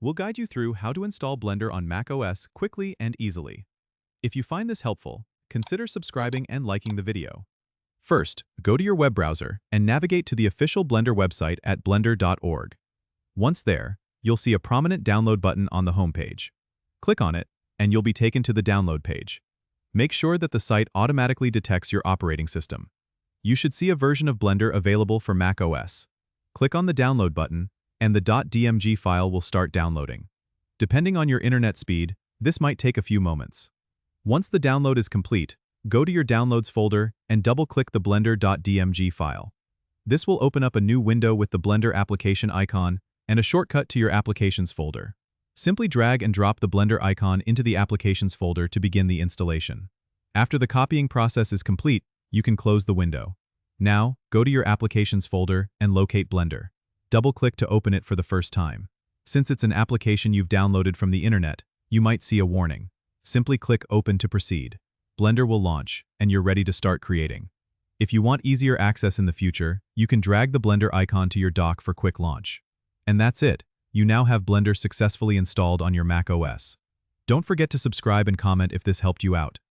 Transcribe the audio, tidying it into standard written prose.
we'll guide you through how to install Blender on macOS quickly and easily. If you find this helpful, consider subscribing and liking the video. First, go to your web browser and navigate to the official Blender website at blender.org. Once there, you'll see a prominent download button on the homepage. Click on it, and you'll be taken to the download page. Make sure that the site automatically detects your operating system. You should see a version of Blender available for macOS. Click on the download button, and the .dmg file will start downloading. Depending on your internet speed, this might take a few moments. Once the download is complete, go to your Downloads folder and double-click the blender.dmg file. This will open up a new window with the Blender application icon and a shortcut to your Applications folder. Simply drag and drop the Blender icon into the Applications folder to begin the installation. After the copying process is complete, you can close the window. Now, go to your Applications folder and locate Blender. Double-click to open it for the first time. Since it's an application you've downloaded from the internet, you might see a warning. Simply click Open to proceed. Blender will launch, and you're ready to start creating. If you want easier access in the future, you can drag the Blender icon to your dock for quick launch. And that's it. You now have Blender successfully installed on your macOS. Don't forget to subscribe and comment if this helped you out.